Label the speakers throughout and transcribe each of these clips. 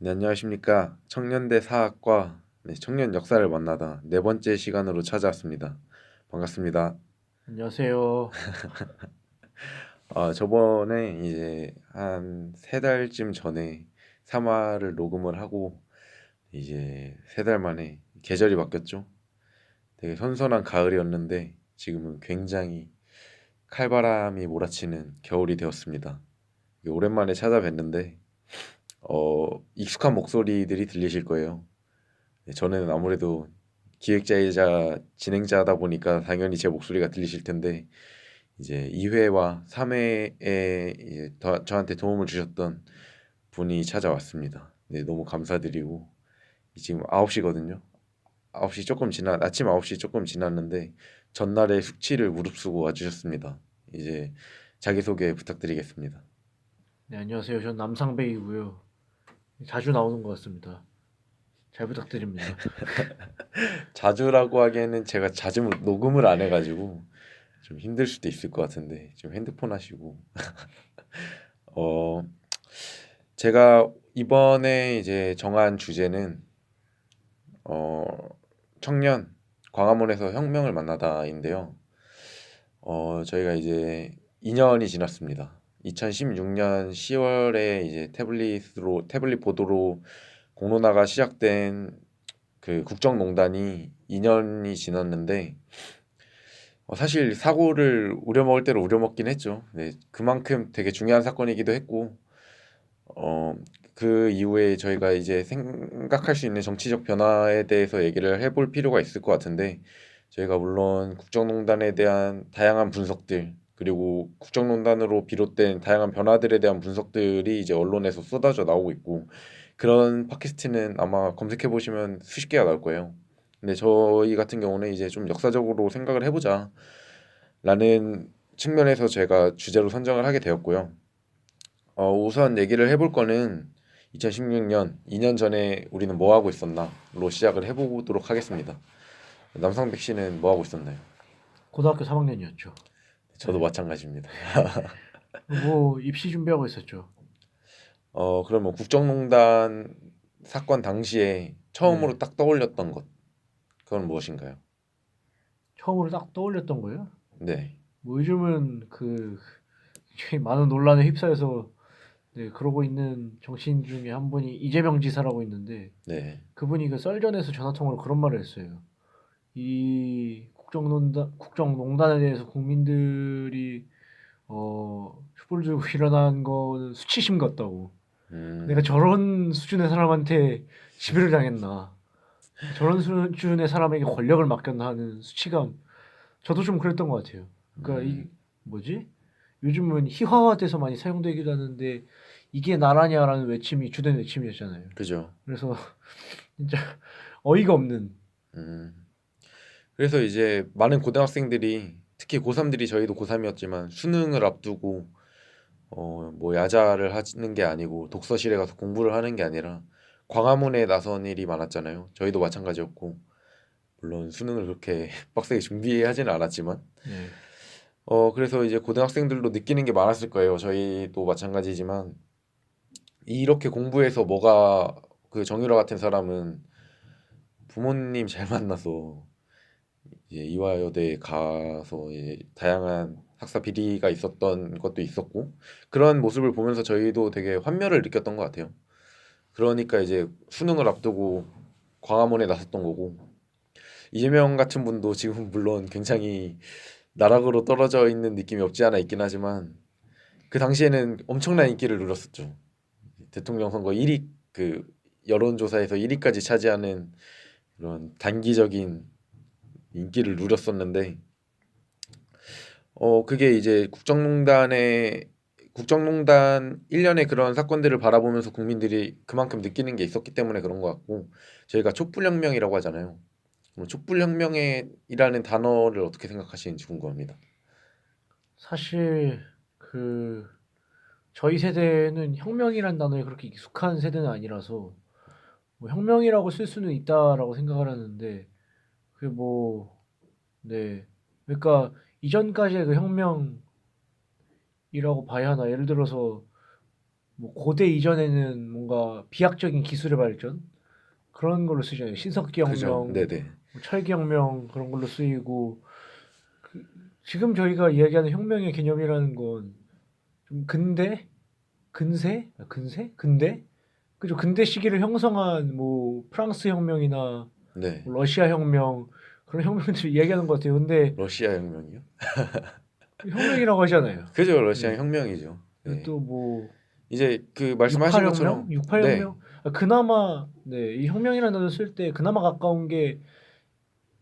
Speaker 1: 네, 안녕하십니까. 청년대 사학과 청년 역사를 만나다 네 번째 시간으로 찾아왔습니다. 반갑습니다.
Speaker 2: 안녕하세요.
Speaker 1: 저번에 이제 한 세 달쯤 전에 3화를 녹음을 하고 이제 세 달 만에 계절이 바뀌었죠. 되게 선선한 가을이었는데 지금은 굉장히 칼바람이 몰아치는 겨울이 되었습니다. 오랜만에 찾아뵀는데 익숙한 목소리들이 들리실 거예요. 네, 저는 아무래도 기획자이자 진행자다 보니까 당연히 제 목소리가 들리실 텐데 이제 2회와 3회에 이제 저한테 도움을 주셨던 분이 찾아왔습니다. 네, 너무 감사드리고 지금 9시거든요. 9시 조금 지난 아침 9시 조금 지났는데 전날에 숙취를 무릅쓰고 와주셨습니다. 이제 자기소개 부탁드리겠습니다.
Speaker 2: 네, 안녕하세요. 전 남상백이고요. 자주 나오는 것 같습니다. 잘 부탁드립니다.
Speaker 1: 자주라고 하기에는 제가 자주 녹음을 안 해가지고 좀 힘들 수도 있을 것 같은데 지금 핸드폰 하시고 어 제가 이번에 이제 정한 주제는 어 청년 광화문에서 혁명을 만나다인데요. 저희가 이제 2년이 지났습니다. 2016년 10월에 이제 태블릿 보도로 공론화가 시작된 그 국정농단이 2년이 지났는데 사실 사고를 우려먹을 대로 우려먹긴 했죠. 네, 그만큼 되게 중요한 사건이기도 했고 어, 그 이후에 저희가 이제 생각할 수 있는 정치적 변화에 대해서 얘기를 해볼 필요가 있을 것 같은데 저희가 물론 국정농단에 대한 다양한 분석들 그리고 국정농단으로 비롯된 다양한 변화들에 대한 분석들이 이제 언론에서 쏟아져 나오고 있고 그런 팟캐스트는 아마 검색해 보시면 수십 개가 나올 거예요. 근데 저희 같은 경우는 이제 좀 역사적으로 생각을 해보자 라는 측면에서 제가 주제로 선정을 하게 되었고요. 우선 얘기를 해볼 거는 2016년, 2년 전에 우리는 뭐 하고 있었나로 시작을 해보도록 하겠습니다. 남성백 씨는 뭐 하고 있었나요?
Speaker 2: 고등학교 3학년이었죠.
Speaker 1: 저도
Speaker 2: 네.
Speaker 1: 마찬가지입니다.
Speaker 2: 뭐 입시 준비하고 있었죠.
Speaker 1: 그러면 국정농단 사건 당시에
Speaker 2: 네.
Speaker 1: 처음으로 딱 떠올렸던 것, 그건 무엇인가요?
Speaker 2: 처음으로 딱 떠올렸던 거예요.
Speaker 1: 네,
Speaker 2: 뭐 요즘은 그 굉장히 많은 논란에 휩싸여서 네, 그러고 있는 정치인 중에 한 분이 이재명 지사라고 있는데
Speaker 1: 네,
Speaker 2: 그분이 그 썰전에서 전화통화로 그런 말을 했어요. 이 국정농단에 대해서 국민들이 촛불 들고 일어난 거는 수치심 같다고. 내가
Speaker 1: 음,
Speaker 2: 저런 수준의 사람한테 지배를 당했나. 저런 수준의 사람에게 권력을 맡겼나 하는 수치감. 저도 좀 그랬던 것 같아요. 그러니까 이
Speaker 1: 음,
Speaker 2: 뭐지? 요즘은 희화화돼서 많이 사용되기도 하는데 이게 나라냐라는 외침이 주된 외침이었잖아요.
Speaker 1: 그죠.
Speaker 2: 그래서 진짜 어이가 없는.
Speaker 1: 음. 그래서 이제 많은 고등학생들이 특히 고3들이 저희도 고3이었지만 수능을 앞두고 뭐 야자를 하는 게 아니고 독서실에 가서 공부를 하는 게 아니라 광화문에 나선 일이 많았잖아요. 저희도 마찬가지였고 물론 수능을 그렇게 빡세게 준비하지는 않았지만
Speaker 2: 네.
Speaker 1: 그래서 이제 고등학생들도 느끼는 게 많았을 거예요. 저희도 마찬가지지만 이렇게 공부해서 뭐가 그 정유라 같은 사람은 부모님 잘 만나서 이제 이화여대에 가서 이제 다양한 학사 비리가 있었던 것도 있었고 그런 모습을 보면서 저희도 되게 환멸을 느꼈던 것 같아요. 그러니까 이제 수능을 앞두고 광화문에 나섰던 거고 이재명 같은 분도 지금 물론 굉장히 나락으로 떨어져 있는 느낌이 없지 않아 있긴 하지만 그 당시에는 엄청난 인기를 누렸었죠. 대통령 선거 1위 그 여론조사에서 1위까지 차지하는 그런 단기적인 인기를 누렸었는데 그게 이제 국정농단 일련의 그런 사건들을 바라보면서 국민들이 그만큼 느끼는 게 있었기 때문에 그런 것 같고 저희가 촛불혁명이라고 하잖아요. 그럼 촛불혁명이라는 단어를 어떻게 생각하시는지 궁금합니다.
Speaker 2: 사실 그 저희 세대는 혁명이란 단어에 그렇게 익숙한 세대는 아니라서 뭐 혁명이라고 쓸 수는 있다라고 생각을 하는데 그게 뭐 네. 그러니까 이전까지의 그 혁명이라고 봐야 하나. 예를 들어서 뭐 고대 이전에는 뭔가 비약적인 기술의 발전 그런 걸로 쓰잖아요. 신석기
Speaker 1: 그죠.
Speaker 2: 혁명,
Speaker 1: 네네.
Speaker 2: 뭐 철기 혁명 그런 걸로 쓰이고 그 지금 저희가 이야기하는 혁명의 개념이라는 건 좀 근대? 그죠. 근대 시기를 형성한 뭐 프랑스 혁명이나
Speaker 1: 네.
Speaker 2: 뭐 러시아 혁명 그런 혁명들 이야기하는 것 같아요. 근데
Speaker 1: 러시아 혁명이요?
Speaker 2: 혁명이라고 하잖아요.
Speaker 1: 그죠. 러시아
Speaker 2: 네.
Speaker 1: 혁명이죠. 네.
Speaker 2: 또 뭐
Speaker 1: 이제 그 말씀하신
Speaker 2: 68혁명?
Speaker 1: 것처럼
Speaker 2: 68혁명?
Speaker 1: 네.
Speaker 2: 그나마 네, 이 혁명이라는 단어 쓸 때 그나마 가까운 게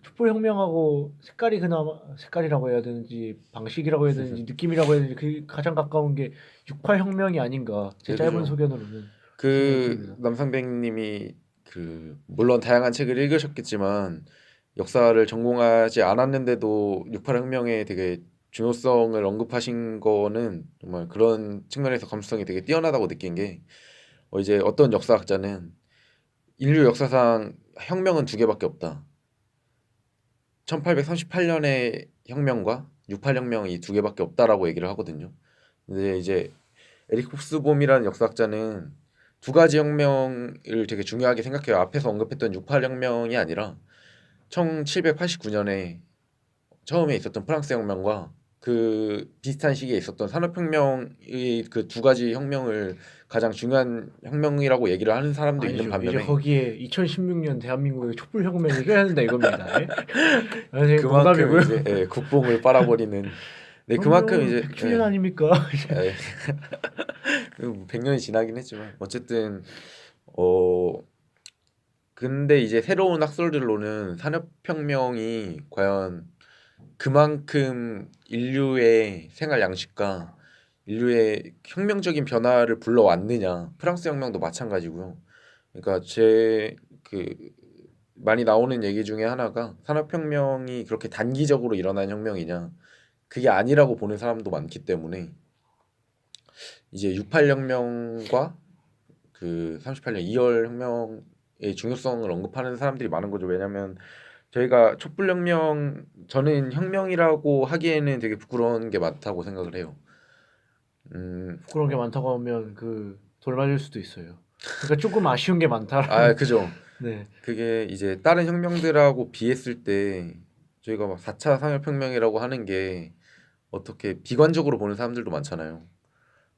Speaker 2: 촛불혁명하고 색깔이 그나마 색깔이라고 해야 되는지 방식이라고 해야 되는지 느낌이라고 해야 되는지 그 가장 가까운 게 68혁명이 아닌가 제
Speaker 1: 네,
Speaker 2: 짧은
Speaker 1: 그죠.
Speaker 2: 소견으로는 생각이
Speaker 1: 그
Speaker 2: 듭니다.
Speaker 1: 남상백님이 그 물론 다양한 책을 읽으셨겠지만 역사를 전공하지 않았는데도 68혁명의 되게 중요성을 언급하신 거는 정말 그런 측면에서 감수성이 되게 뛰어나다고 느낀 게 이제 어떤 역사학자는 인류 역사상 혁명은 두 개밖에 없다. 1838년의 혁명과 68혁명 이 두 개밖에 없다라고 얘기를 하거든요. 근데 이제 에릭 홉스봄이라는 역사학자는 두 가지 혁명을 되게 중요하게 생각해요. 앞에서 언급했던 68혁명이 아니라 1789년에 처음에 있었던 프랑스 혁명과 그 비슷한 시기에 있었던 산업혁명의 그 두 가지 혁명을 가장 중요한 혁명이라고 얘기를 하는 사람도 있는
Speaker 2: 아니죠. 이제
Speaker 1: 반면에
Speaker 2: 거기에 2016년 대한민국의 촛불혁명이 껴야 된다 이겁니다. 예? 아니,
Speaker 1: 그만큼
Speaker 2: 농담이고요.
Speaker 1: 이제 국뽕을 빨아버리는 네 그만큼
Speaker 2: 그럼요.
Speaker 1: 이제
Speaker 2: 100주년 아닙니까?
Speaker 1: 예, 100년이 지나긴 했지만 어쨌든 어 근데 이제 새로운 학설들로는 산업혁명이 과연 그만큼 인류의 생활 양식과 인류의 혁명적인 변화를 불러왔느냐. 프랑스 혁명도 마찬가지고요. 그러니까 제 그 많이 나오는 얘기 중에 하나가 산업혁명이 그렇게 단기적으로 일어난 혁명이냐. 그게 아니라고 보는 사람도 많기 때문에 이제 68혁명과 그 38년 2월 혁명의 중요성을 언급하는 사람들이 많은 거죠. 왜냐하면 저희가 촛불혁명 저는 혁명이라고 하기에는 되게 부끄러운 게 많다고 생각을 해요.
Speaker 2: 부끄러운 게 많다고 하면 돌 맞을 수도 있어요. 그러니까 조금 아쉬운 게 많다라는.
Speaker 1: 그죠.
Speaker 2: 네.
Speaker 1: 그게 이제 다른 혁명들하고 비했을 때 저희가 막 4차 산업혁명이라고 하는 게 어떻게 비관적으로 보는 사람들도 많잖아요.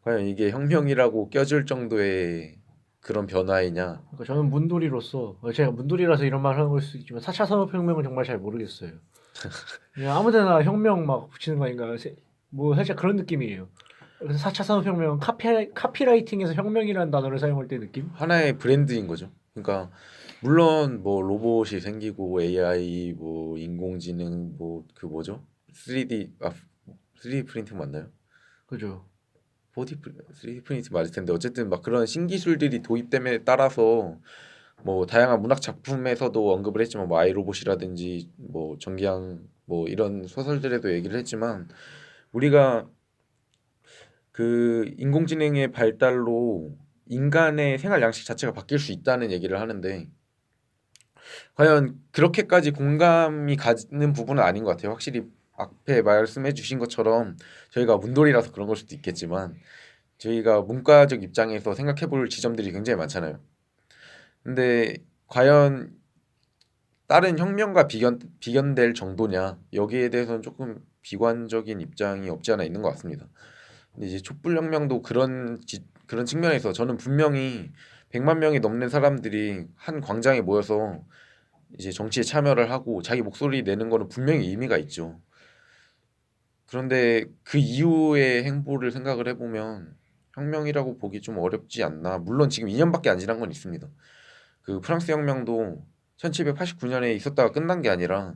Speaker 1: 과연 이게 혁명이라고 껴줄 정도의 그런 변화이냐?
Speaker 2: 그러니까 저는 문돌이로서 제가 문돌이라서 이런 말 하는 걸 수도 있지만 4차 산업혁명은 정말 잘 모르겠어요. 그냥 아무데나 혁명 막 붙이는 거 아닌가 뭐 살짝 그런 느낌이에요. 그래서 4차 산업혁명은 카피라이팅에서 혁명이라는 단어를 사용할 때 느낌?
Speaker 1: 하나의 브랜드인 거죠. 그러니까 물론 뭐 로봇이 생기고 AI 뭐 인공지능 뭐 그 뭐죠? 3D 프린팅 맞나요?
Speaker 2: 그죠.
Speaker 1: 3D 프린팅 맞을 텐데 어쨌든 막 그런 신기술들이 도입됨에 따라서 뭐 다양한 문학 작품에서도 언급을 했지만 뭐 아이로봇이라든지 뭐 정기양 뭐 이런 소설들에도 얘기를 했지만 우리가 그 인공지능의 발달로 인간의 생활 양식 자체가 바뀔 수 있다는 얘기를 하는데 과연 그렇게까지 공감이 가는 부분은 아닌 것 같아요. 확실히 앞에 말씀해 주신 것처럼 저희가 문돌이라서 그런 걸 수도 있겠지만 저희가 문과적 입장에서 생각해 볼 지점들이 굉장히 많잖아요. 근데 과연 다른 혁명과 비견될 정도냐 여기에 대해서는 조금 비관적인 입장이 없지 않아 있는 것 같습니다. 근데 이제 촛불혁명도 그런 측면에서 저는 분명히 100만 명이 넘는 사람들이 한 광장에 모여서 이제 정치에 참여를 하고 자기 목소리 내는 거는 분명히 의미가 있죠. 그런데 그 이후의 행보를 생각을 해보면 혁명이라고 보기 좀 어렵지 않나. 물론 지금 2년밖에 안 지난 건 있습니다. 그 프랑스 혁명도 1789년에 있었다가 끝난 게 아니라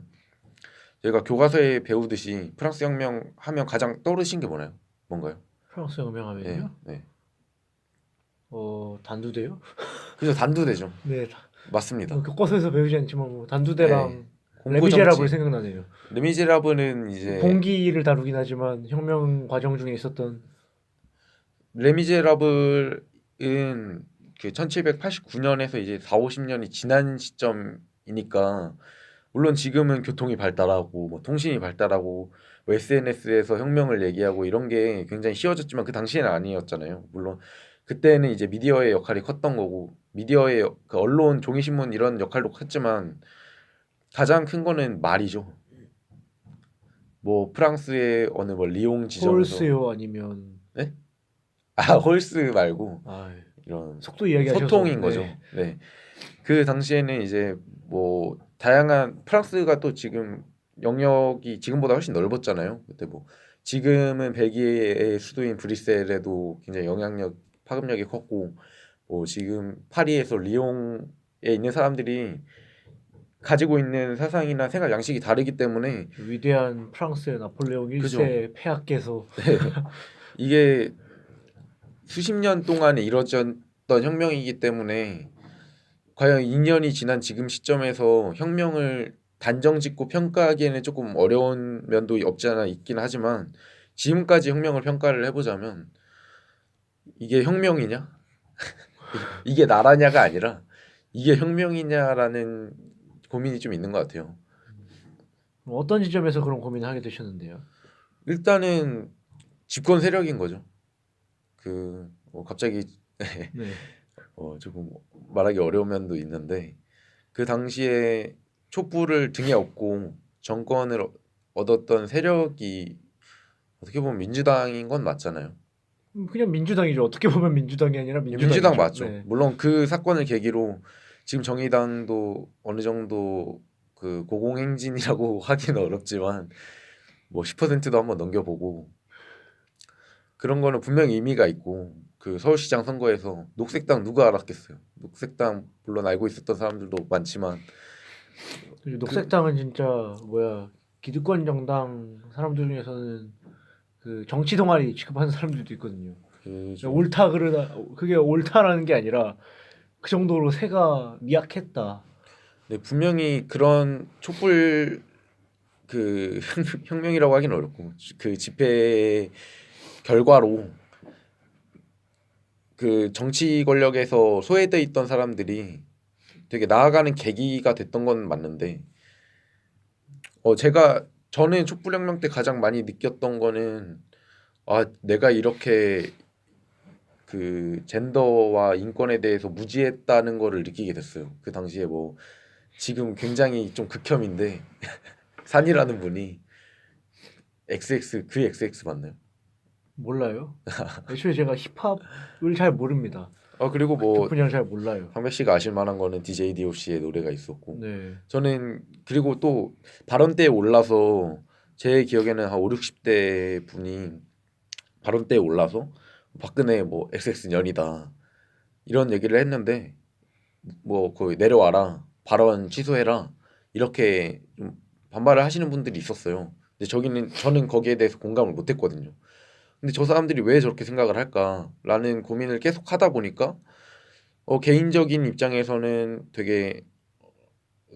Speaker 1: 저희가 교과서에 배우듯이 프랑스 혁명 하면 가장 떠오르신 게 뭐나요? 뭔가요?
Speaker 2: 프랑스 혁명하면요?
Speaker 1: 네, 네.
Speaker 2: 단두대요?
Speaker 1: 그죠 단두대죠.
Speaker 2: 네.
Speaker 1: 맞습니다.
Speaker 2: 뭐 교과서에서 배우지 않지만 뭐
Speaker 1: 네.
Speaker 2: 단두대랑
Speaker 1: 공포
Speaker 2: 레미제라블
Speaker 1: 정치.
Speaker 2: 생각나네요.
Speaker 1: 레미제라블은 이제
Speaker 2: 봉기를 다루긴 하지만 혁명 과정 중에 있었던
Speaker 1: 레미제라블은 그 1789년에서 이제 4, 50년이 지난 시점이니까 물론 지금은 교통이 발달하고 뭐 통신이 발달하고 뭐 SNS에서 혁명을 얘기하고 이런 게 굉장히 쉬워졌지만 그 당시에는 아니었잖아요. 물론 그때는 이제 미디어의 역할이 컸던 거고 미디어의 그 언론, 종이신문 이런 역할도 컸지만 가장 큰 거는 말이죠. 뭐 프랑스의 어느 뭐 리옹 지점에서
Speaker 2: 홀스요 아니면
Speaker 1: 네? 홀스 말고
Speaker 2: 아,
Speaker 1: 이런
Speaker 2: 속도 이야기하셔서
Speaker 1: 소통인 거죠.
Speaker 2: 네.
Speaker 1: 네. 그 당시에는 이제 뭐 다양한 프랑스가 또 지금 영역이 지금보다 훨씬 넓었잖아요. 그때 뭐 지금은 벨기에의 수도인 브뤼셀에도 굉장히 영향력, 파급력이 컸고 뭐 지금 파리에서 리옹에 있는 사람들이 가지고 있는 사상이나 생각 양식이 다르기 때문에
Speaker 2: 위대한 프랑스의 나폴레옹
Speaker 1: 그죠.
Speaker 2: 1세 폐하께서
Speaker 1: 이게 수십 년 동안에 이루어졌던 혁명이기 때문에 과연 2년이 지난 지금 시점에서 혁명을 단정짓고 평가하기에는 조금 어려운 면도 없지 않아 있긴 하지만 지금까지 혁명을 평가를 해보자면 이게 혁명이냐? 이게 나라냐가 아니라 이게 혁명이냐라는 고민이 좀 있는 것 같아요.
Speaker 2: 어떤 지점에서 그런 고민을 하게 되셨는데요?
Speaker 1: 일단은 집권 세력인 거죠. 갑자기
Speaker 2: 네.
Speaker 1: 조금 말하기 어려운 면도 있는데 그 당시에 촛불을 등에 업고 정권을 얻었던 세력이 어떻게 보면 민주당인 건 맞잖아요.
Speaker 2: 그냥 민주당이죠. 어떻게 보면 민주당이 아니라 민주당이죠.
Speaker 1: 민주당 맞죠.
Speaker 2: 네.
Speaker 1: 물론 그 사건을 계기로 지금 정의당도 어느 정도 그 고공행진이라고 하기는 어렵지만 뭐 10%도 한번 넘겨보고 그런 거는 분명히 의미가 있고 그 서울시장 선거에서 녹색당 누가 알았겠어요. 녹색당 물론 알고 있었던 사람들도 많지만
Speaker 2: 그리고 녹색당은 진짜 뭐야 기득권 정당 사람들 중에서는 그 정치 동아리 취급하는 사람들도 있거든요. 옳다 그러다 그게 옳다라는 게 아니라 그 정도로 새가 미약했다.
Speaker 1: 네, 분명히 그런 촛불 그 혁명이라고 하기는 어렵고 그 집회 결과로 그 정치 권력에서 소외돼 있던 사람들이 되게 나아가는 계기가 됐던 건 맞는데 저는 촛불혁명 때 가장 많이 느꼈던 거는 내가 이렇게 그 젠더와 인권에 대해서 무지했다는 거를 느끼게 됐어요. 그 당시에 뭐 지금 굉장히 좀 극혐인데 산이라는 분이 XX 맞나요?
Speaker 2: 몰라요. 애초에 제가 힙합을 잘 모릅니다.
Speaker 1: 그리고
Speaker 2: 그쪽
Speaker 1: 뭐
Speaker 2: 분야를 잘 몰라요.
Speaker 1: 황배 씨가 아실 만한 거는 DJ DOC의 노래가 있었고
Speaker 2: 네.
Speaker 1: 저는 그리고 또 발언대에 올라서 제 기억에는 한 5, 60대 분이 발언대에 올라서 박근혜 뭐 XX년이다 이런 얘기를 했는데 뭐 거의 내려와라 발언 취소해라 이렇게 좀 반발을 하시는 분들이 있었어요. 근데 저는 거기에 대해서 공감을 못했거든요. 근데 저 사람들이 왜 저렇게 생각을 할까라는 고민을 계속 하다 보니까 개인적인 입장에서는 되게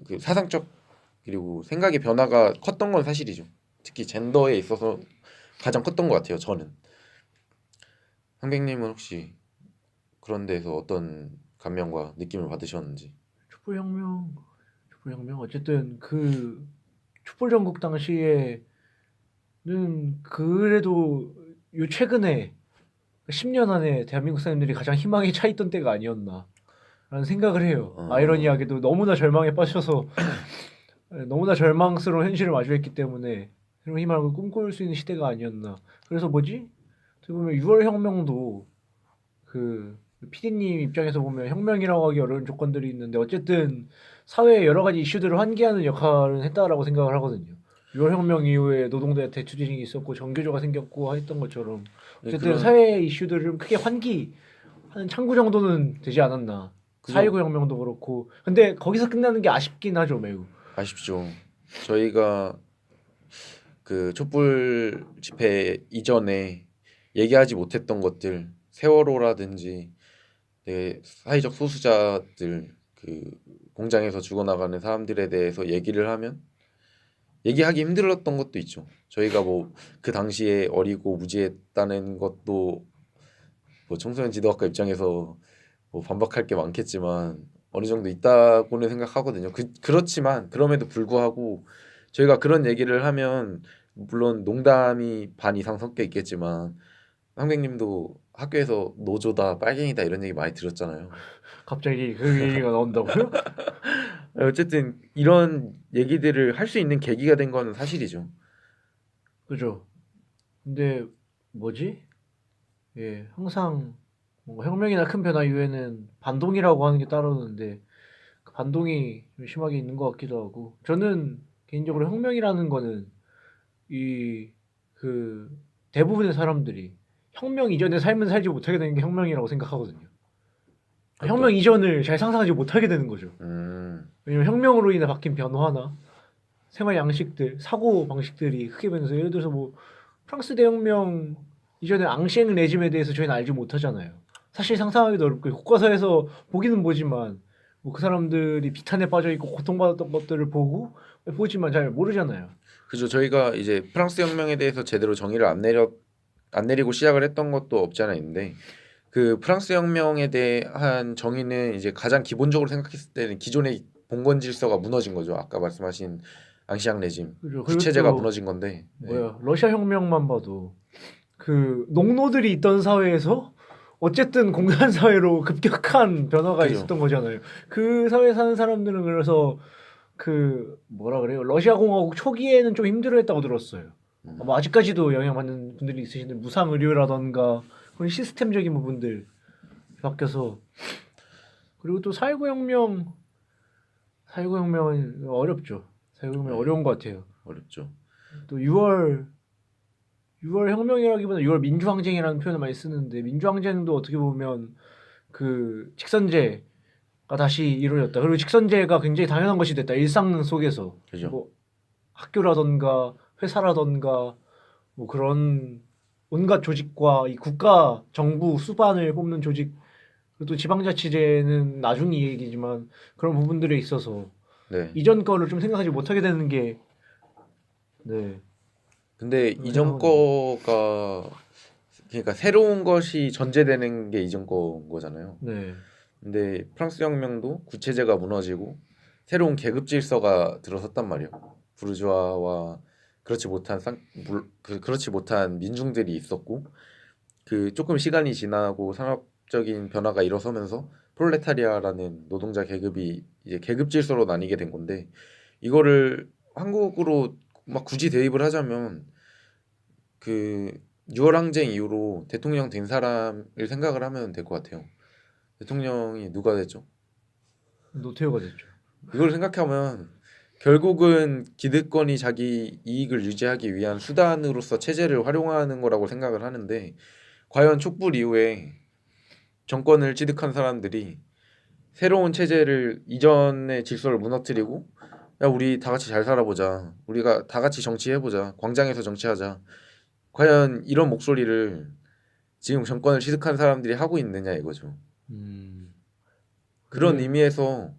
Speaker 1: 그 사상적 그리고 생각의 변화가 컸던 건 사실이죠. 특히 젠더에 있어서 가장 컸던 것 같아요. 저는. 황백님은 혹시 그런 데서 어떤 감명과 느낌을 받으셨는지?
Speaker 2: 촛불혁명 어쨌든 그 촛불 전국 당시에는 그래도 요 최근에 10년 안에 대한민국 사람들이 가장 희망에 차 있던 때가 아니었나라는 생각을 해요. 아이러니하게도 너무나 절망에 빠져서 너무나 절망스러운 현실을 마주했기 때문에 새로운 희망을 꿈꿀 수 있는 시대가 아니었나. 그래서 뭐지? 어떻게 보면 6월 혁명도 그 PD님 입장에서 보면 혁명이라고 하기 어려운 조건들이 있는데 어쨌든 사회의 여러 가지 이슈들을 환기하는 역할은 했다라고 생각을 하거든요. 6월 혁명 이후에 노동대 대투쟁이 있었고 정교조가 생겼고 했던 것처럼 어쨌든 사회의 이슈들을 좀 크게 환기하는 창구 정도는 되지 않았나. 4.19 혁명도 그렇고 근데 거기서 끝나는 게 아쉽긴 하죠 매우.
Speaker 1: 아쉽죠. 저희가 그 촛불 집회 이전에 얘기하지 못했던 것들 세월호라든지 사회적 소수자들 그 공장에서 죽어나가는 사람들에 대해서 얘기를 하면 얘기하기 힘들었던 것도 있죠. 저희가 뭐 그 당시에 어리고 무지했다는 것도 뭐 청소년 지도학과 입장에서 뭐 반박할 게 많겠지만 어느 정도 있다고는 생각하거든요. 그렇지만 그럼에도 불구하고 저희가 그런 얘기를 하면 물론 농담이 반 이상 섞여 있겠지만 황백님도 학교에서 노조다, 빨갱이다 이런 얘기 많이 들었잖아요.
Speaker 2: 갑자기 그 얘기가 나온다고요?
Speaker 1: 어쨌든 이런 얘기들을 할 수 있는 계기가 된 건 사실이죠.
Speaker 2: 그죠. 근데 뭐지? 예, 항상 뭔가 혁명이나 큰 변화 이후에는 반동이라고 하는 게 따르는데 그 반동이 좀 심하게 있는 것 같기도 하고 저는 개인적으로 혁명이라는 거는 이 그 대부분의 사람들이 혁명 이전의 삶은 살지 못하게 되는 게 혁명이라고 생각하거든요. 혁명
Speaker 1: 어떤
Speaker 2: 이전을 잘 상상하지 못하게 되는 거죠.
Speaker 1: 음,
Speaker 2: 왜냐면 혁명으로 인해 바뀐 변화나 생활 양식들, 사고 방식들이 크게 변해서 예를 들어서 뭐 프랑스 대혁명 이전에 앙시eng 레짐에 대해서 저희는 알지 못하잖아요. 사실 상상하기도 어렵고 교과서에서 보기는 보지만 뭐 그 사람들이 비탄에 빠져 있고 고통받았던 것들을 보지만 잘 모르잖아요.
Speaker 1: 그죠. 저희가 이제 프랑스 혁명에 대해서 제대로 정의를 안 내리고 시작을 했던 것도 없지 않아 있는데 그 프랑스 혁명에 대한 정의는 이제 가장 기본적으로 생각했을 때는 기존의 봉건 질서가 무너진 거죠. 아까 말씀하신 앙시앙 레짐,
Speaker 2: 그죠. 그리고
Speaker 1: 구체제가
Speaker 2: 또
Speaker 1: 무너진 건데. 네.
Speaker 2: 뭐야 러시아 혁명만 봐도 그 농노들이 있던 사회에서 어쨌든 공산 사회로 급격한 변화가
Speaker 1: 그죠.
Speaker 2: 있었던 거잖아요. 그 사회에 사는 사람들은 그래서 그 뭐라 그래요? 러시아 공화국 초기에는 좀 힘들어했다고 들었어요. 뭐 아직까지도 영향받는 분들이 있으신데 무상 의료라던가 그런 시스템적인 부분들 바뀌어서 그리고 또 4.19 혁명은 어렵죠. 4.19 혁명
Speaker 1: 네.
Speaker 2: 어려운 것 같아요.
Speaker 1: 어렵죠.
Speaker 2: 또 6월 혁명이라기보다 6월 민주항쟁이라는 표현을 많이 쓰는데 민주항쟁도 어떻게 보면 그 직선제가 다시 이루어졌다. 그리고 직선제가 굉장히 당연한 것이 됐다. 일상 속에서
Speaker 1: 그죠.
Speaker 2: 뭐 학교라던가 회사라던가 뭐 그런 온갖 조직과 이 국가 정부 수반을 뽑는 조직 그리고 또 지방자치제는 나중 얘기지만 그런 부분들에 있어서
Speaker 1: 네.
Speaker 2: 이전 거를 좀 생각하지 못하게 되는 게 네.
Speaker 1: 근데
Speaker 2: 그런
Speaker 1: 이전
Speaker 2: 생각은
Speaker 1: 거가 그러니까 새로운 것이 전제되는 게 이전 거잖아요.
Speaker 2: 네.
Speaker 1: 근데 프랑스 혁명도 구체제가 무너지고 새로운 계급 질서가 들어섰단 말이에요. 부르주아와 그렇지 못한 민중들이 있었고 그 조금 시간이 지나고 산업적인 변화가 일어서면서 프롤레타리아라는 노동자 계급이 이제 계급 질서로 나뉘게 된 건데 이거를 한국으로 막 굳이 대입을 하자면 그 6월 항쟁 이후로 대통령 된 사람을 생각을 하면 될 것 같아요. 대통령이 누가 됐죠?
Speaker 2: 노태우가 됐죠.
Speaker 1: 이걸 생각하면 결국은 기득권이 자기 이익을 유지하기 위한 수단으로서 체제를 활용하는 거라고 생각을 하는데 과연 촛불 이후에 정권을 취득한 사람들이 새로운 체제를 이전의 질서를 무너뜨리고 야 우리 다 같이 잘 살아보자 우리가 다 같이 정치해보자 광장에서 정치하자 과연 이런 목소리를 지금 정권을 취득한 사람들이 하고 있느냐 이거죠. 그런
Speaker 2: 그게
Speaker 1: 의미에서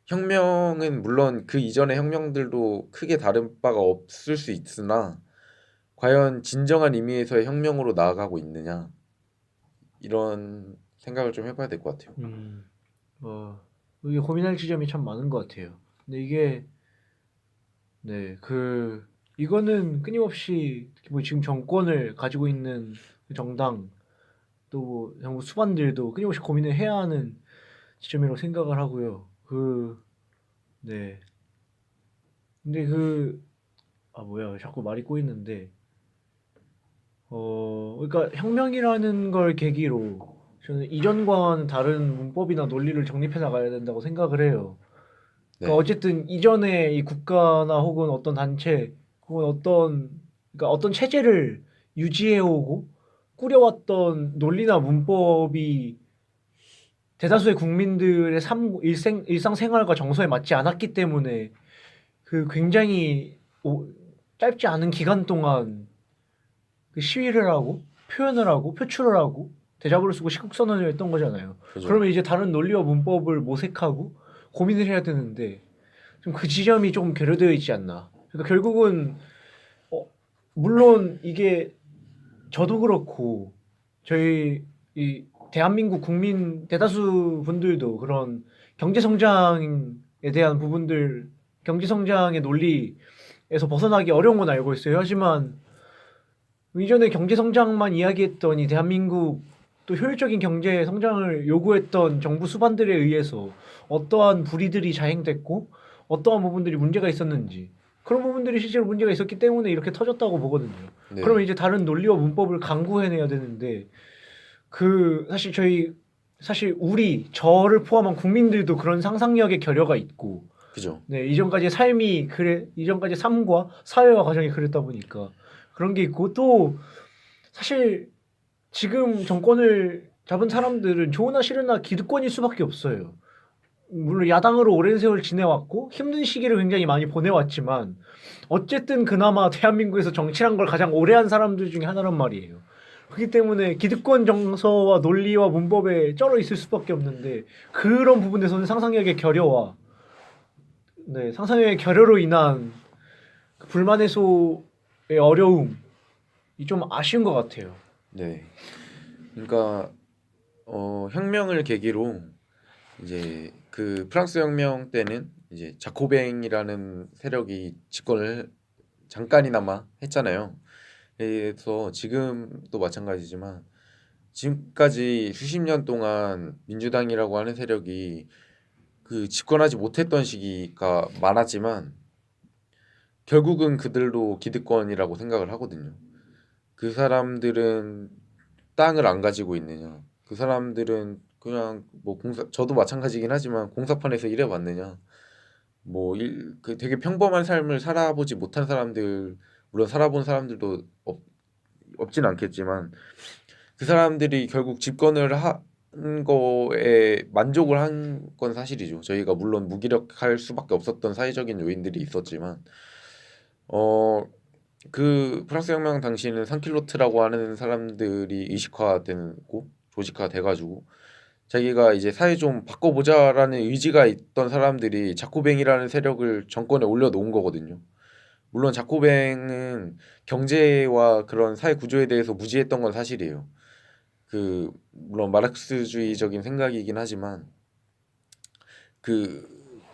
Speaker 1: 혁명은 물론 그 이전의 혁명들도 크게 다른 바가 없을 수 있으나 과연 진정한 의미에서의 혁명으로 나아가고 있느냐 이런 생각을 좀 해봐야 될 것 같아요.
Speaker 2: 어, 이게 고민할 지점이 참 많은 것 같아요. 근데 이게 네, 이거는 끊임없이 특히 뭐 지금 정권을 가지고 있는 그 정당 또뭐 정부 수반들도 끊임없이 고민을 해야 하는 지점이라고 생각을 하고요. 네. 근데 뭐야, 자꾸 말이 꼬이는데, 그러니까 혁명이라는 걸 계기로 저는 이전과는 다른 문법이나 논리를 정립해 나가야 된다고 생각을 해요. 그러니까
Speaker 1: 네,
Speaker 2: 어쨌든 이전에 이 국가나 혹은 어떤 단체 혹은 그러니까 어떤 체제를 유지해오고 꾸려왔던 논리나 문법이 대다수의 국민들의 일상생활과 정서에 맞지 않았기 때문에 그 굉장히 짧지 않은 기간 동안 그 시위를 하고 표현을 하고 표출을 하고 대자보를 쓰고 시국선언을 했던 거잖아요.
Speaker 1: 그죠.
Speaker 2: 그러면 이제 다른 논리와 문법을 모색하고 고민을 해야 되는데 좀 그 지점이 조금 결여되어 있지 않나. 그러니까 결국은 어, 물론 이게 저도 그렇고 저희 이 대한민국 국민 대다수 분들도 그런 경제 성장에 대한 부분들 경제 성장의 논리에서 벗어나기 어려운 건 알고 있어요. 하지만 이전에 경제 성장만 이야기했던 이 대한민국 또 효율적인 경제 성장을 요구했던 정부 수반들에 의해서 어떠한 불이들이 자행됐고 어떠한 부분들이 문제가 있었는지 그런 부분들이 실제로 문제가 있었기 때문에 이렇게 터졌다고 보거든요. 그러면
Speaker 1: 네,
Speaker 2: 이제 다른 논리와 문법을 강구해내야 되는데 그 사실 저를 포함한 국민들도 그런 상상력의 결여가 있고
Speaker 1: 그죠.
Speaker 2: 네, 이전까지 삶과 사회와 가정이 그랬다 보니까 그런 게 있고 또 사실 지금 정권을 잡은 사람들은 좋으나 싫으나 기득권일 수밖에 없어요. 물론 야당으로 오랜 세월 지내왔고 힘든 시기를 굉장히 많이 보내왔지만 어쨌든 그나마 대한민국에서 정치란 걸 가장 오래 한 사람들 중에 하나란 말이에요. 그렇기 때문에 기득권 정서와 논리와 문법에 쩔어 있을 수밖에 없는데 그런 부분에서는 상상력의 결여로 인한 그 불만 해소의 어려움이 좀 아쉬운 것 같아요.
Speaker 1: 네. 그러니까 혁명을 계기로 이제 그 프랑스 혁명 때는 이제 자코뱅이라는 세력이 집권을 잠깐이나마 했잖아요. 그래서 지금도 마찬가지지만 지금까지 수십 년 동안 민주당이라고 하는 세력이 그 집권하지 못했던 시기가 많았지만 결국은 그들도 기득권이라고 생각을 하거든요. 그 사람들은 땅을 안 가지고 있느냐? 그 사람들은 그냥 뭐 저도 마찬가지긴 하지만 공사판에서 일해봤느냐? 그 되게 평범한 삶을 살아보지 못한 사람들, 물론 살아본 사람들도 없진 않겠지만 그 사람들이 결국 집권을 한 거에 만족을 한 건 사실이죠. 저희가 물론 무기력할 수밖에 없었던 사회적인 요인들이 있었지만 그 프랑스 혁명 당시에는 산킬로트라고 하는 사람들이 의식화되고 조직화돼가지고 자기가 이제 사회 좀 바꿔보자라는 의지가 있던 사람들이 자코뱅이라는 세력을 정권에 올려놓은 거거든요. 물론 자코뱅은 경제와 그런 사회 구조에 대해서 무지했던 건 사실이에요. 그 물론 마르크스주의적인 생각이긴 하지만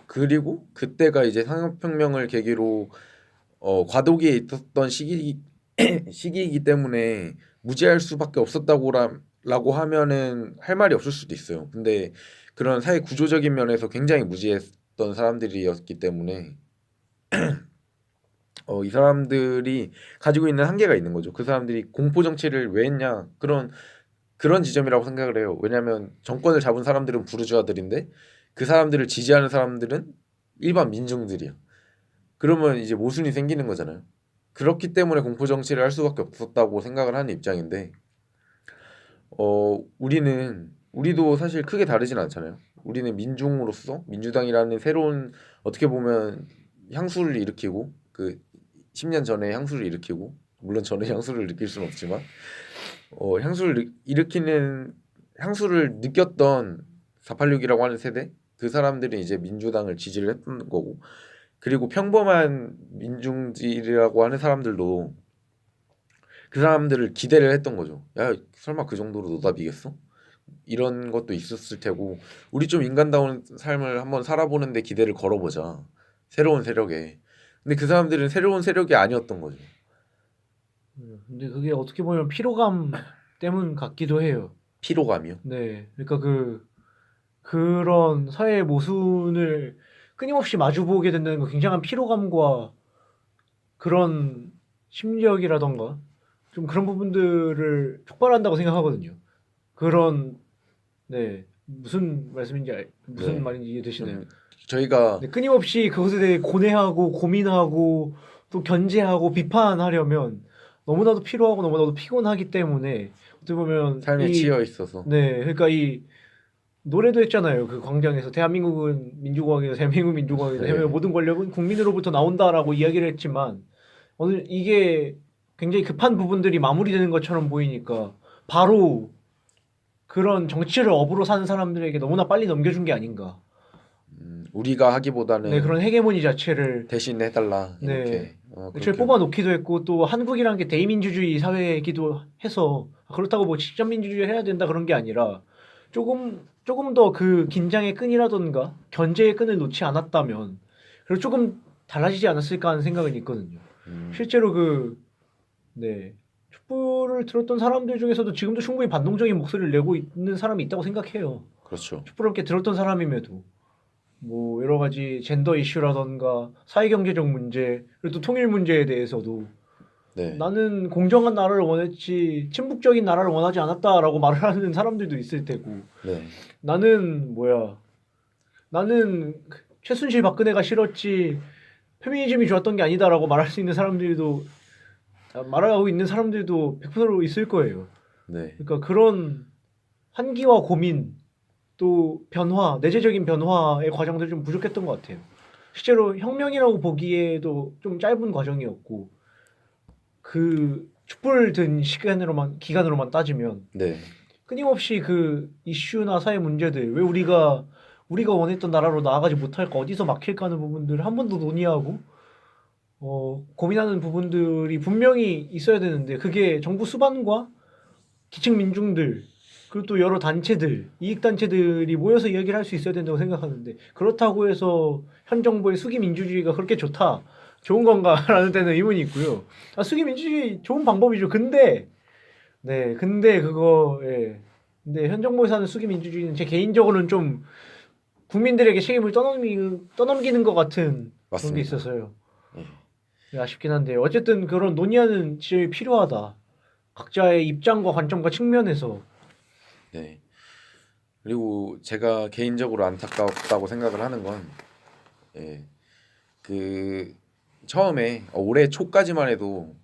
Speaker 1: 그리고 그때가 이제 산업혁명을 계기로 과도기에 있었던 시기이기 때문에 무지할 수밖에 없었다고 하면은 할 말이 없을 수도 있어요. 근데 그런 사회 구조적인 면에서 굉장히 무지했던 사람들이었기 때문에 이 사람들이 가지고 있는 한계가 있는 거죠. 그 사람들이 공포 정치를 왜 했냐 그런 지점이라고 생각을 해요. 왜냐하면 정권을 잡은 사람들은 부르주아들인데 그 사람들을 지지하는 사람들은 일반 민중들이야. 그러면 이제 모순이 생기는 거잖아요. 그렇기 때문에 공포 정치를 할 수밖에 없었다고 생각을 하는 입장인데, 우리도 사실 크게 다르진 않잖아요. 우리는 민중으로서 민주당이라는 새로운 어떻게 보면 향수를 일으키고 그 10년 전에 향수를 일으키고 물론 저는 향수를 느낄 수는 없지만 향수를 느꼈던 486이라고 하는 세대 그 사람들은 이제 민주당을 지지를 했던 거고 그리고 평범한 민중들이라고 하는 사람들도 그 사람들을 기대를 했던 거죠. 야, 설마 그 정도로 노답이겠어? 이런 것도 있었을 테고 우리 좀 인간다운 삶을 한번 살아보는데 기대를 걸어보자. 새로운 세력에. 근데 그 사람들은 새로운 세력이 아니었던 거죠.
Speaker 2: 근데 그게 어떻게 보면 피로감 때문 같기도 해요.
Speaker 1: 피로감이요.
Speaker 2: 네, 그러니까 그런 사회의 모순을 끊임없이 마주보게 된다는 거 굉장한 피로감과 그런 심리력이라던가 좀 그런 부분들을 촉발한다고 생각하거든요. 그런 무슨
Speaker 1: 네.
Speaker 2: 말인지 이해되시나요?
Speaker 1: 저희가
Speaker 2: 네, 끊임없이 그것에 대해 고뇌하고 고민하고 또 견제하고 비판하려면 너무나도 피로하고 너무나도 피곤하기 때문에 어떻게 보면
Speaker 1: 삶에 치여 있어서
Speaker 2: 그러니까 이 노래도 했잖아요. 그 광장에서 대한민국은 민주공화국이다. 대한민국 민주공화국이다.
Speaker 1: 네.
Speaker 2: 모든 권력은 국민으로부터 나온다라고 이야기를 했지만 오늘 이게 굉장히 급한 부분들이 마무리되는 것처럼 보이니까 바로 그런 정치를 업으로 사는 사람들에게 너무나 빨리 넘겨준 게 아닌가.
Speaker 1: 우리가
Speaker 2: 네,
Speaker 1: 하기보다는
Speaker 2: 그런 헤게모니 자체를
Speaker 1: 대신 해달라
Speaker 2: 네,
Speaker 1: 이렇게
Speaker 2: 애초에
Speaker 1: 그렇게
Speaker 2: 뽑아놓기도 했고 또 한국이란 게 대의민주주의 사회이기도 해서 그렇다고 뭐 직접 민주주의 해야 된다 그런 게 아니라 조금 더 그 긴장의 끈이라던가 견제의 끈을 놓지 않았다면 그리고 조금 달라지지 않았을까 하는 생각은 있거든요.
Speaker 1: 음,
Speaker 2: 실제로 네. 촛불을 들었던 사람들 중에서도 지금도 충분히 반동적인 목소리를 내고 있는 사람이 있다고 생각해요.
Speaker 1: 그렇죠.
Speaker 2: 촛불을 함께 들었던 사람임에도 뭐 여러 가지 젠더 이슈라던가 사회경제적 문제 그리고 또 통일 문제에 대해서도
Speaker 1: 네.
Speaker 2: 나는 공정한 나라를 원했지 친북적인 나라를 원하지 않았다라고 말을 하는 사람들도 있을 테고
Speaker 1: 네.
Speaker 2: 나는 나는 최순실 박근혜가 싫었지 페미니즘이 좋았던 게 아니다라고 말할 수 있는 사람들도 말하고 있는 사람들도 100% 있을 거예요.
Speaker 1: 네.
Speaker 2: 그러니까 그런 환기와 고민 또 변화, 내재적인 변화의 과정들이 좀 부족했던 것 같아요. 실제로 혁명이라고 보기에도 좀 짧은 과정이었고 그 촛불 든 기간으로만 따지면
Speaker 1: 네.
Speaker 2: 끊임없이 그 이슈나 사회 문제들 왜 우리가 원했던 나라로 나아가지 못할까 어디서 막힐까 하는 부분들을 한 번 더 논의하고 고민하는 부분들이 분명히 있어야 되는데 그게 정부 수반과 기층 민중들 그리고 또 여러 단체들 이익단체들이 모여서 이야기를 할 수 있어야 된다고 생각하는데 그렇다고 해서 현 정부의 수기 민주주의가 그렇게 좋은 건가라는 데는 의문이 있고요. 수기 민주주의 좋은 방법이죠. 근데 근데 현 정부에서 하는 수기 민주주의는 제 개인적으로는 좀 국민들에게 책임을 떠넘기는 것 같은 그런 게
Speaker 1: 맞습니다.
Speaker 2: 있어서요.
Speaker 1: 예.
Speaker 2: 네, 아쉽긴 한데 어쨌든 그런 논의하는 지점이 필요하다. 각자의 입장과 관점과 측면에서
Speaker 1: 네. 그리고 제가 개인적으로 안타깝다고 생각을 하는 건 예. 그 처음에 올해 초까지만 해도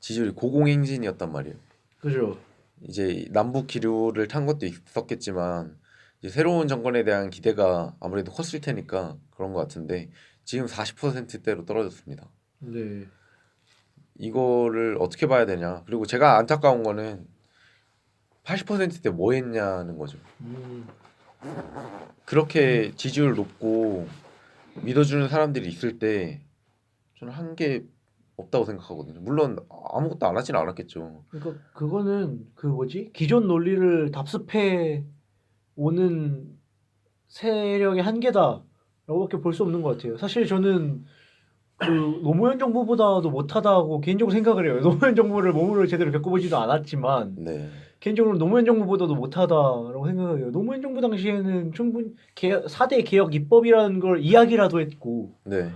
Speaker 1: 지지율이 고공행진이었단 말이에요.
Speaker 2: 그죠.
Speaker 1: 이제 남북 기류를 탄 것도 있었겠지만 이제 새로운 정권에 대한 기대가 아무래도 컸을 테니까 그런 것 같은데 지금 40%대로 떨어졌습니다.
Speaker 2: 네.
Speaker 1: 이거를 어떻게 봐야 되냐? 그리고 제가 안타까운 거는 80%대 뭐 했냐는 거죠.
Speaker 2: 음,
Speaker 1: 그렇게 지지율 높고 믿어주는 사람들이 있을 때 저는 한 게 없다고 생각하거든요. 물론 아무것도 안 하진 않았겠죠.
Speaker 2: 그러니까 그거는 그 뭐지? 기존 논리를 답습해 오는 세력의 한계다라고밖에 볼 수 없는 것 같아요. 사실 저는 그 노무현 정부보다도 못하다고 개인적으로 생각을 해요. 노무현 정부를 몸으로 제대로 겪어보지도 않았지만
Speaker 1: 네,
Speaker 2: 개인적으로 노무현 정부보다도 못하다라고 생각해요. 노무현 정부 당시에는 충분히 4대 개혁 입법이라는 걸 이야기라도 했고
Speaker 1: 네,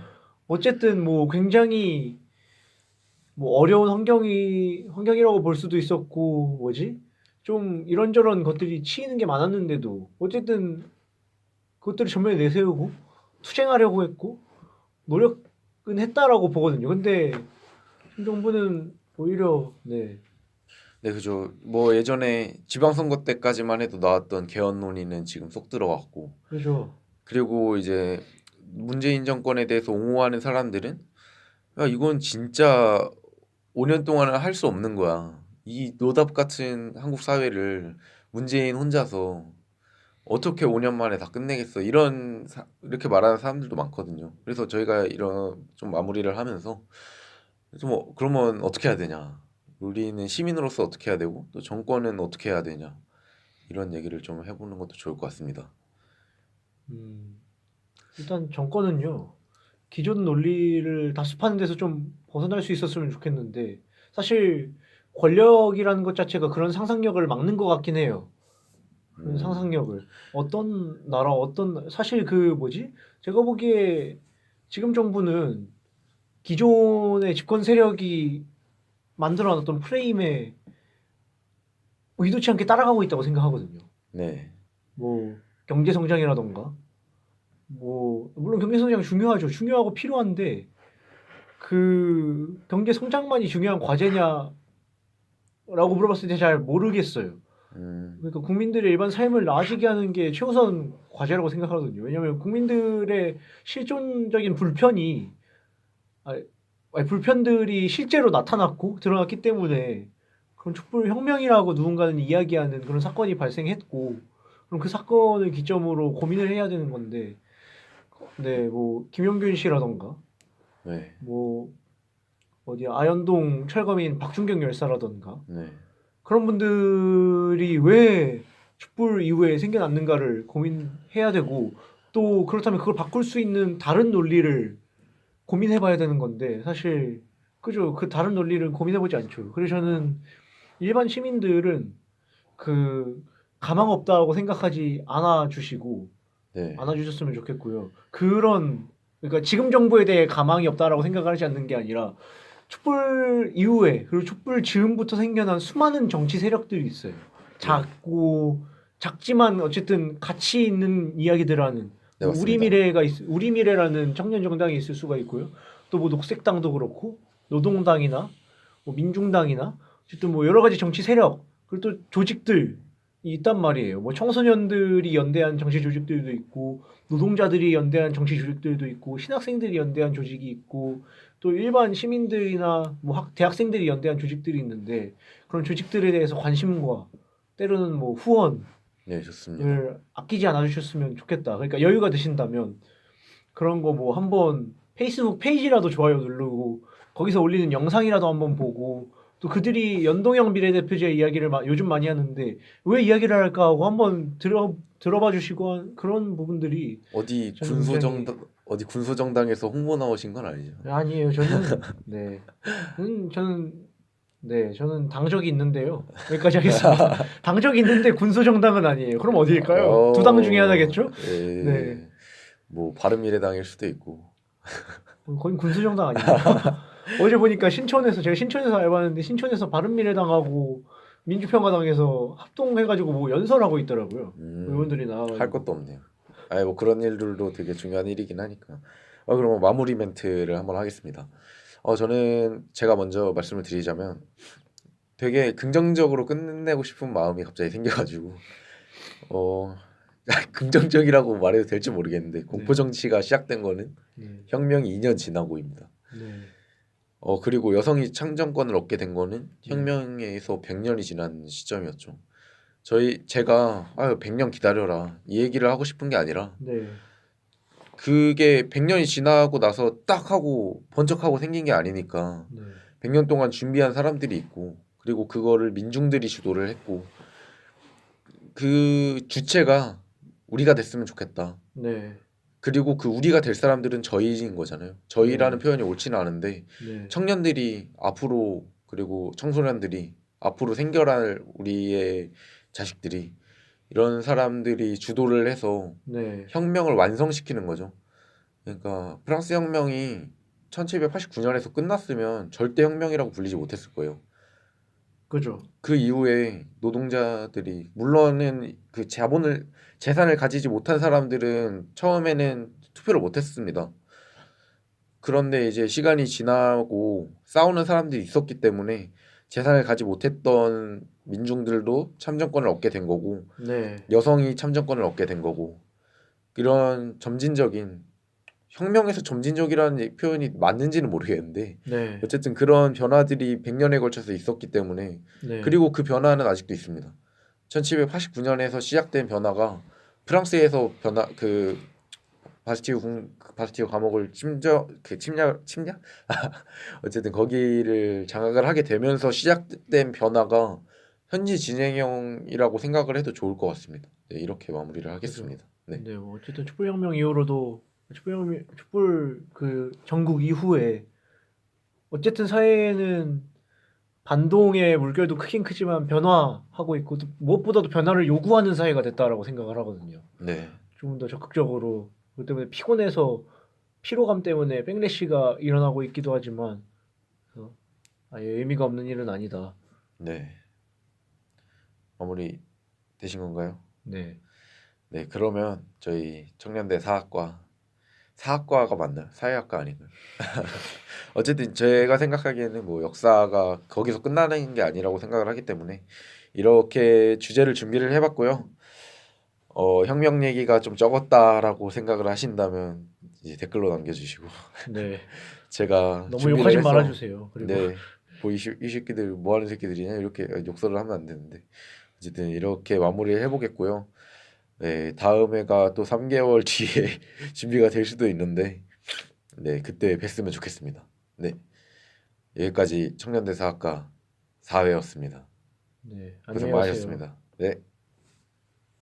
Speaker 2: 어쨌든 뭐 굉장히 뭐 어려운 환경이라고 볼 수도 있었고 뭐지? 좀 이런저런 것들이 치이는 게 많았는데도 어쨌든 그것들을 전면에 내세우고 투쟁하려고 했고 노력은 했다라고 보거든요. 근데 현 정부는 오히려
Speaker 1: 네, 그죠. 뭐 예전에 지방선거 때까지만 해도 나왔던 개헌 논의는 지금 쏙 들어갔고,
Speaker 2: 그죠.
Speaker 1: 그리고 이제 문재인 정권에 대해서 옹호하는 사람들은 야, 이건 진짜 5년 동안은 할 수 없는 거야. 이 노답 같은 한국 사회를 문재인 혼자서 어떻게 5년 만에 다 끝내겠어. 이렇게 말하는 사람들도 많거든요. 그래서 저희가 이런 좀 마무리를 하면서 좀 그러면 어떻게 해야 되냐. 우리는 시민으로서 어떻게 해야 되고 또 정권은 어떻게 해야 되냐. 이런 얘기를 좀 해보는 것도 좋을 것 같습니다.
Speaker 2: 음, 일단 정권은요. 기존 논리를 답습하는 데서 좀 벗어날 수 있었으면 좋겠는데 사실 권력이라는 것 자체가 그런 상상력을 막는 것 같긴 해요. 그런
Speaker 1: 음,
Speaker 2: 상상력을 어떤 나라 사실 그 뭐지? 제가 보기에 지금 정부는 기존의 집권 세력이 만들어놨던 프레임에 의도치 않게 따라가고 있다고 생각하거든요.
Speaker 1: 네,
Speaker 2: 뭐 경제 성장이라던가 뭐 물론 경제 성장 중요하죠. 중요하고 필요한데 그 경제 성장만이 중요한 과제냐라고 물어봤을 때 잘 모르겠어요.
Speaker 1: 음,
Speaker 2: 그러니까 국민들의 일반 삶을 나아지게 하는 게 최우선 과제라고 생각하거든요. 왜냐하면 국민들의 실존적인 아니, 불편들이 실제로 나타났고 드러났기 때문에 그런 촛불혁명이라고 누군가는 이야기하는 그런 사건이 발생했고 그럼 그 사건을 기점으로 고민을 해야 되는 건데 뭐 김용균 씨라던가
Speaker 1: 네,
Speaker 2: 뭐 어디야 아현동 철거민 박준경 열사라던가
Speaker 1: 네,
Speaker 2: 그런 분들이 왜 촛불 이후에 생겨났는가를 고민해야 되고 또 그렇다면 그걸 바꿀 수 있는 다른 논리를 고민해봐야 되는 건데 사실 그죠. 그 다른 논리를 고민해보지 않죠. 그래서 저는 일반 시민들은 그 가망 없다고 생각하지 않아 주시고
Speaker 1: 네.
Speaker 2: 안아주셨으면 좋겠고요. 그러니까 지금 정부에 대해 가망이 없다라고 생각하지 않는 게 아니라 촛불 이후에 그리고 촛불 즈음부터 생겨난 수많은 정치 세력들이 있어요.
Speaker 1: 네.
Speaker 2: 작지만 어쨌든 가치 있는 이야기들 하는
Speaker 1: 네,
Speaker 2: 뭐
Speaker 1: 맞습니다.
Speaker 2: 우리 미래라는 청년 정당이 있을 수가 있고요. 또 뭐 녹색당도 그렇고 노동당이나 뭐 민중당이나 어쨌든 뭐 여러 가지 정치 세력 그리고 또 조직들이 있단 말이에요. 뭐 청소년들이 연대한 정치 조직들도 있고 노동자들이 연대한 정치 조직들도 있고 신학생들이 연대한 조직이 있고 또 일반 시민들이나 뭐 대학생들이 연대한 조직들이 있는데 그런 조직들에 대해서 관심과 때로는 뭐 후원을
Speaker 1: 네, 좋습니다.
Speaker 2: 아끼지 않아 주셨으면 좋겠다. 그러니까 여유가 되신다면 그런 거 뭐 한번 페이스북 페이지라도 좋아요 누르고 거기서 올리는 영상이라도 한번 보고 또 그들이 연동형 비례대표제 이야기를 요즘 많이 하는데 왜 이야기를 할까 하고 한번 들어봐 주시고 그런 부분들이 저는 굉장히
Speaker 1: 어디 군소정당에서 홍보 나오신 건 아니죠?
Speaker 2: 아니에요. 저는 당적이 있는데요. 여기까지 하겠습니다. 당적이 있는데 군소정당은 아니에요. 그럼 어디일까요? 두 당 중에 하나겠죠? 네.
Speaker 1: 예, 뭐 바른미래당일 수도 있고.
Speaker 2: 거긴 군수정당 아닌가? 어제 보니까 제가 신촌에서 알바하는데 신촌에서 바른미래당하고 민주평화당에서 합동해가지고 뭐 연설하고 있더라고요. 의원들이
Speaker 1: 할
Speaker 2: 나와가지고.
Speaker 1: 것도 없네요. 아니 뭐 그런 일들도 되게 중요한 일이긴 하니까. 그럼 마무리 멘트를 한번 하겠습니다. 저는 제가 먼저 말씀을 드리자면 되게 긍정적으로 끝내고 싶은 마음이 갑자기 생겨가지고 어 긍정적이라고 말해도 될지 모르겠는데
Speaker 2: 네.
Speaker 1: 공포 정치가 시작된 거는
Speaker 2: 네.
Speaker 1: 혁명이 2년 지나고입니다.
Speaker 2: 네.
Speaker 1: 그리고 여성이 창정권을 얻게 된 거는
Speaker 2: 네.
Speaker 1: 혁명에서 100년이 지난 시점이었죠. 제가 100년 기다려라 이 얘기를 하고 싶은 게 아니라
Speaker 2: 네.
Speaker 1: 그게 100년이 지나고 나서 딱 하고 번쩍하고 생긴 게 아니니까
Speaker 2: 네.
Speaker 1: 100년 동안 준비한 사람들이 있고 그리고 그거를 민중들이 주도를 했고 그 주체가 우리가 됐으면 좋겠다.
Speaker 2: 네.
Speaker 1: 그리고 그 우리가 될 사람들은 저희인 거잖아요. 저희라는 표현이 옳지는 않은데
Speaker 2: 네.
Speaker 1: 청년들이 앞으로 그리고 청소년들이 앞으로 생겨날 우리의 자식들이 이런 사람들이 주도를 해서
Speaker 2: 네.
Speaker 1: 혁명을 완성시키는 거죠. 그러니까 프랑스 혁명이 1789년에서 끝났으면 절대 혁명이라고 불리지 못했을 거예요.
Speaker 2: 그죠.
Speaker 1: 그 이후에 노동자들이 물론은 그 재산을 가지지 못한 사람들은 처음에는 투표를 못했습니다. 그런데 이제 시간이 지나고 싸우는 사람들이 있었기 때문에 재산을 가지 못했던 민중들도 참정권을 얻게 된 거고
Speaker 2: 네.
Speaker 1: 여성이 참정권을 얻게 된 거고 이런 점진적인 혁명에서 점진적이라는 표현이 맞는지는 모르겠는데
Speaker 2: 네.
Speaker 1: 어쨌든 그런 변화들이 100년에 걸쳐서 있었기 때문에
Speaker 2: 네.
Speaker 1: 그리고 그 변화는 아직도 있습니다. 1789년에서 시작된 변화가 프랑스에서 그 바스티유 감옥을 침략 어쨌든 거기를 장악을 하게 되면서 시작된 변화가 현지 진행형이라고 생각을 해도 좋을 것 같습니다. 네, 이렇게 마무리를 하겠습니다. 네.
Speaker 2: 네, 뭐 어쨌든 촛불혁명 이후로도 촛불 그 전국 이후에 어쨌든 사회는 반동의 물결도 크긴 크지만 변화하고 있고 또 무엇보다도 변화를 요구하는 사회가 됐다라고 생각을 하거든요.
Speaker 1: 네.
Speaker 2: 좀 더 적극적으로 그 때문에 피곤해서 피로감 때문에 백래시가 일어나고 있기도 하지만 그래서 아예 의미가 없는 일은 아니다.
Speaker 1: 네. 마무리 되신 건가요?
Speaker 2: 네,
Speaker 1: 네, 그러면 저희 청년대 사학과가 맞나요? 사회학과 아닌가요? 어쨌든 제가 생각하기에는 뭐 역사가 거기서 끝나는 게 아니라고 생각을 하기 때문에 이렇게 주제를 준비를 해봤고요. 혁명 얘기가 좀 적었다라고 생각을 하신다면 이제 댓글로 남겨주시고
Speaker 2: 네.
Speaker 1: 제가
Speaker 2: 너무
Speaker 1: 준비를
Speaker 2: 욕하지
Speaker 1: 해서
Speaker 2: 말아주세요. 그리고
Speaker 1: 네, 뭐 이 새끼들 뭐 하는 새끼들이냐 이렇게 욕설을 하면 안 되는데 어쨌든 이렇게 마무리를 해보겠고요. 네, 다음 회가 또 3개월 뒤에 준비가 될 수도 있는데 네, 그때 뵀으면 좋겠습니다. 네, 여기까지 청년대사학과 4회였습니다.
Speaker 2: 네,
Speaker 1: 고생
Speaker 2: 안녕히 가세요.
Speaker 1: 많으셨습니다. 네.